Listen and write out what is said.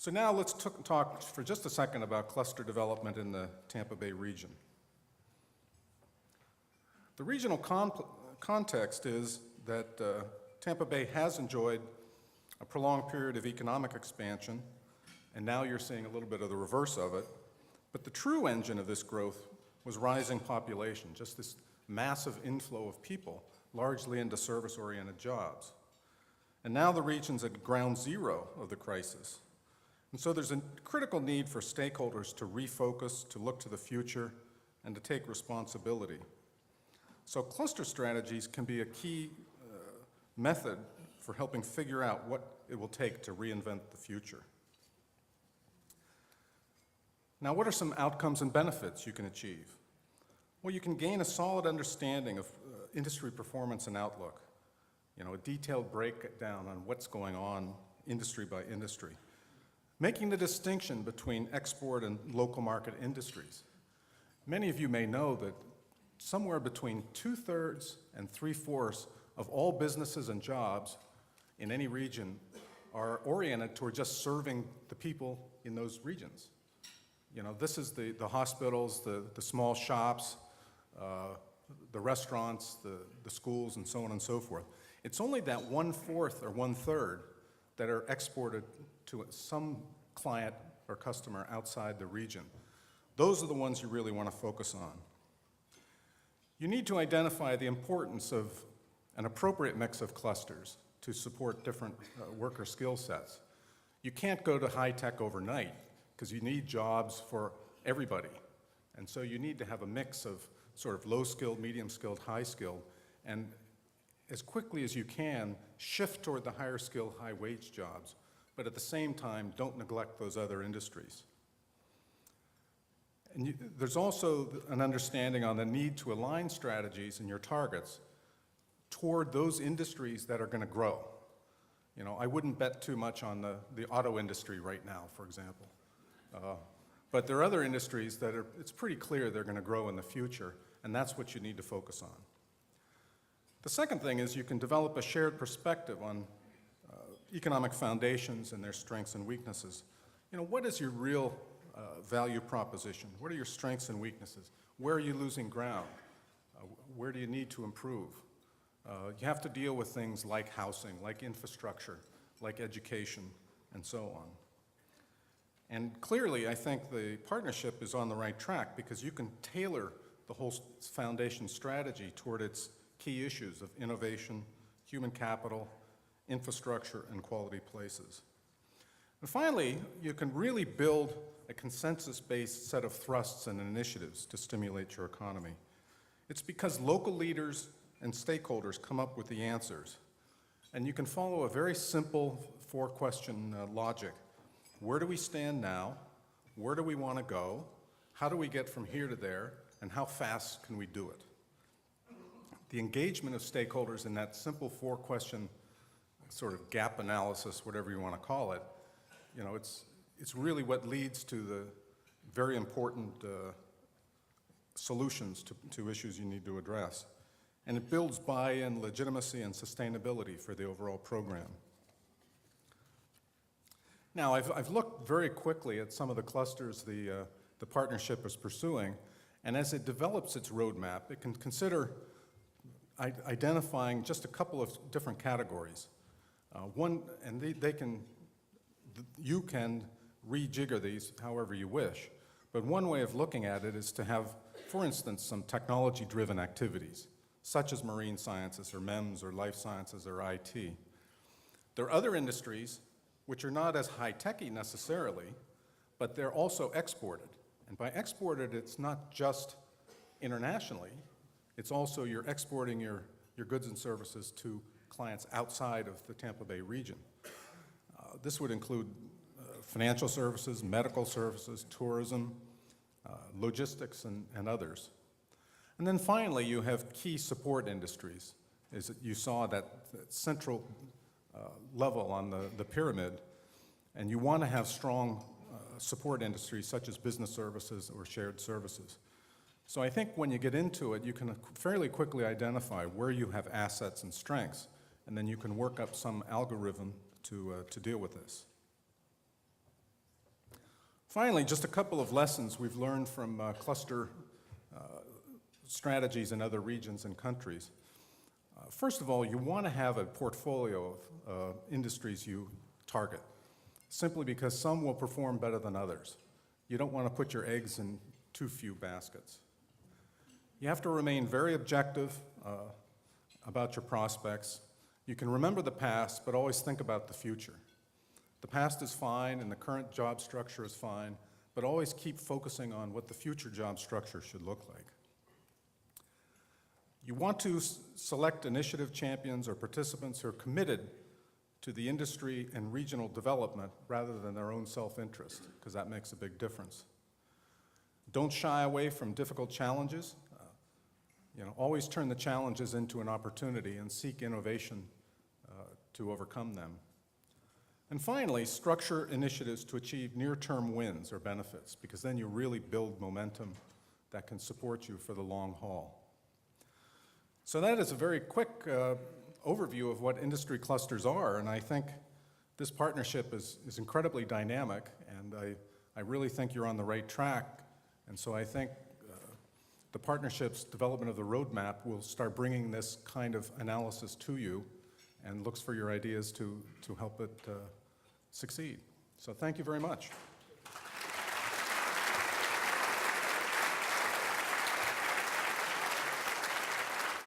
So now let's talk for just a second about cluster development in the Tampa Bay region. The regional context is that Tampa Bay has enjoyed a prolonged period of economic expansion, and now you're seeing a little bit of the reverse of it. But the true engine of this growth was rising population, just this massive inflow of people, largely into service-oriented jobs. And now the region's at ground zero of the crisis. And so there's a critical need for stakeholders to refocus, to look to the future, and to take responsibility. So cluster strategies can be a key method for helping figure out what it will take to reinvent the future. Now, what are some outcomes and benefits you can achieve? Well, you can gain a solid understanding of industry performance and outlook. You know, a detailed breakdown on what's going on industry by industry. Making the distinction between export and local market industries. Many of you may know that somewhere between 2/3 and 3/4 of all businesses and jobs in any region are oriented toward just serving the people in those regions. You know, this is the hospitals, the small shops, the restaurants, the schools, and so on and so forth. It's only that 1/4 or 1/3 that are exported to some client or customer outside the region. Those are the ones you really want to focus on. You need to identify the importance of an appropriate mix of clusters to support different worker skill sets. You can't go to high tech overnight because you need jobs for everybody. And so you need to have a mix of sort of low-skilled, medium-skilled, high-skilled, and as quickly as you can, shift toward the higher-skilled, high-wage jobs, but at the same time, don't neglect those other industries. And there's also an understanding on the need to align strategies and your targets toward those industries that are going to grow. You know, I wouldn't bet too much on the auto industry right now, for example. But there are other industries that it's pretty clear they're going to grow in the future, and that's what you need to focus on. The second thing is you can develop a shared perspective on economic foundations and their strengths and weaknesses. You know, what is your real value proposition? What are your strengths and weaknesses? Where are you losing ground? Where do you need to improve? You have to deal with things like housing, like infrastructure, like education, and so on. And clearly, I think the partnership is on the right track because you can tailor the whole foundation strategy toward its key issues of innovation, human capital, infrastructure, and quality places. And finally, you can really build a consensus-based set of thrusts and initiatives to stimulate your economy. It's because local leaders and stakeholders come up with the answers. And you can follow a very simple four-question logic. Where do we stand now? Where do we want to go? How do we get from here to there? And how fast can we do it? The engagement of stakeholders in that simple four-question sort of gap analysis, whatever you want to call it, you know, it's really what leads to the very important solutions to issues you need to address. And it builds buy-in, legitimacy, and sustainability for the overall program. Now, I've looked very quickly at some of the clusters the partnership is pursuing, and as it develops its roadmap, it can consider identifying just a couple of different categories. You can rejigger these however you wish, but one way of looking at it is to have, for instance, some technology-driven activities, such as marine sciences or MEMS or life sciences or IT. There are other industries which are not as high-techy necessarily, but they're also exported. And by exported, it's not just internationally, it's also you're exporting your goods and services to clients outside of the Tampa Bay region. This would include financial services, medical services, tourism, logistics, and others. And then finally, you have key support industries. You saw that central level on the pyramid, and you want to have strong support industries such as business services or shared services. So I think when you get into it, you can fairly quickly identify where you have assets and strengths, and then you can work up some algorithm to deal with this. Finally, just a couple of lessons we've learned from cluster strategies in other regions and countries. First of all, you want to have a portfolio of industries you target, simply because some will perform better than others. You don't want to put your eggs in too few baskets. You have to remain very objective about your prospects. You can remember the past, but always think about the future. The past is fine and the current job structure is fine, but always keep focusing on what the future job structure should look like. You want to select initiative champions or participants who are committed to the industry and regional development rather than their own self-interest, because that makes a big difference. Don't shy away from difficult challenges. Always turn the challenges into an opportunity and seek innovation to overcome them. And finally, structure initiatives to achieve near-term wins or benefits, because then you really build momentum that can support you for the long haul. So that is a very quick overview of what industry clusters are, and I think this partnership is incredibly dynamic, and I really think you're on the right track. And so I think the partnership's development of the roadmap will start bringing this kind of analysis to you and looks for your ideas to help it succeed. So thank you very much.